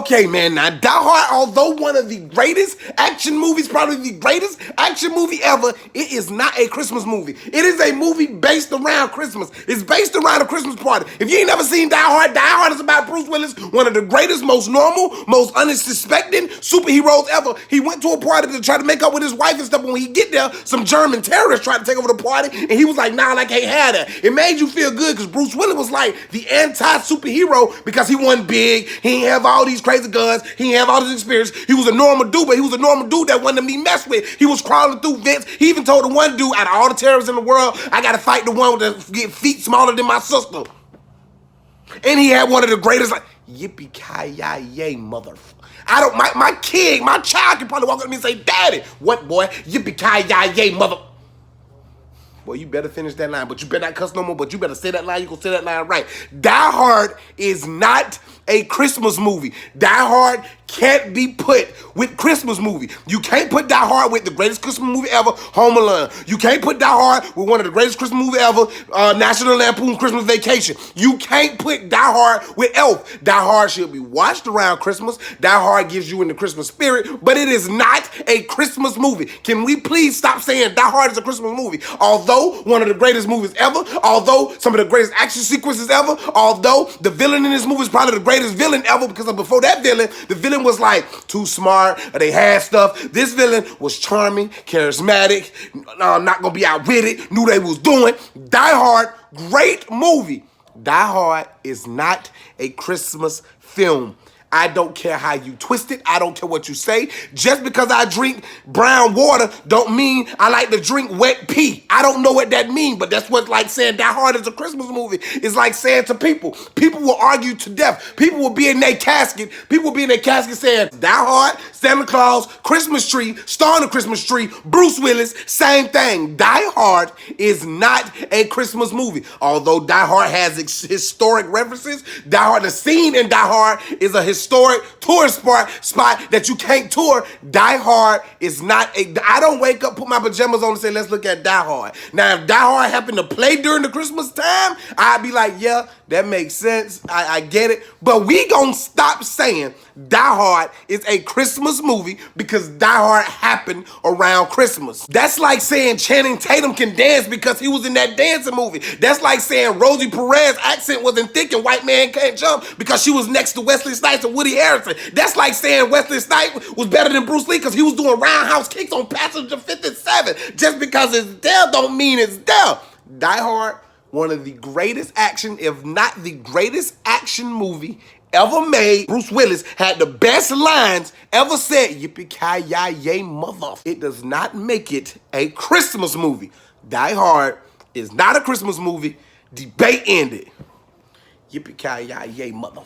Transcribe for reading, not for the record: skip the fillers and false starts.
Okay, man, now Die Hard, although one of the greatest action movies, probably the greatest action movie ever, it is not a Christmas movie. It is a movie based around Christmas. It's based around a Christmas party. If you ain't never seen Die Hard is about Bruce Willis, one of the greatest, most normal, most unsuspecting superheroes ever. He went to a party to try to make up with his wife and stuff, but when he get there, some German terrorists tried to take over the party, and he was like, nah, I can't have that. It made you feel good because Bruce Willis was like the anti-superhero because he wasn't big, he ain't have all these crazy guns, he didn't have all this experience. He was a normal dude, but he was a normal dude that wanted to be messed with. He was crawling through vents. He even told the one dude, out of all the terrorists in the world, I gotta fight the one with the feet smaller than my sister. And he had one of the greatest, like, yippee-ki-yay, motherfucker. My kid, my child can probably walk up to me and say, Daddy, what, boy? Yippee-ki-yay, mother. Boy, you better finish that line, but you better not cuss no more, but you better say that line, you gonna say that line right. Die Hard is not a Christmas movie. Die Hard can't be put with Christmas movie. You can't put Die Hard with the greatest Christmas movie ever, Home Alone. You can't put Die Hard with one of the greatest Christmas movie ever, National Lampoon's Christmas Vacation. You can't put Die Hard with Elf. Die Hard should be watched around Christmas. Die Hard gives you in the Christmas spirit, but it is not a Christmas movie. Can we please stop saying Die Hard is a Christmas movie? Although one of the greatest movies ever, although some of the greatest action sequences ever, although the villain in this movie is probably the greatest villain ever, because before that villain, the villain was like too smart, or they had stuff. This villain was charming, charismatic, not gonna be outwitted, knew they was doing. Die Hard, great movie. Die Hard is not a Christmas film. I don't care how you twist it. I don't care what you say. Just because I drink brown water don't mean I like to drink wet pee. I don't know what that means, but that's what like saying Die Hard is a Christmas movie. It's like saying to people will argue to death. People will be in their casket. People will be in their casket saying Die Hard, Santa Claus, Christmas tree, star on the Christmas tree, Bruce Willis, same thing. Die Hard is not a Christmas movie. Although Die Hard has historic references, Die Hard, the scene in Die Hard is a historic tourist spot that you can't tour. Die Hard is not a... I don't wake up, put my pajamas on and say, let's look at Die Hard. Now, if Die Hard happened to play during the Christmas time, I'd be like, yeah, that makes sense. I get it. But we gonna stop saying Die Hard is a Christmas movie because Die Hard happened around Christmas. That's like saying Channing Tatum can dance because he was in that dancing movie. That's like saying Rosie Perez's accent wasn't thick and White Man Can't Jump because she was next to Wesley Snipes and Woody Harrelson. That's like saying Wesley Snipes was better than Bruce Lee because he was doing roundhouse kicks on Passenger 57. Just because it's there don't mean it's there. Die Hard, one of the greatest action, if not the greatest action movie ever made. Bruce Willis had the best lines ever said. Yippee-ki-yay, mother. It does not make it a Christmas movie. Die Hard is not a Christmas movie. Debate ended. Yippee-ki-yay, mother.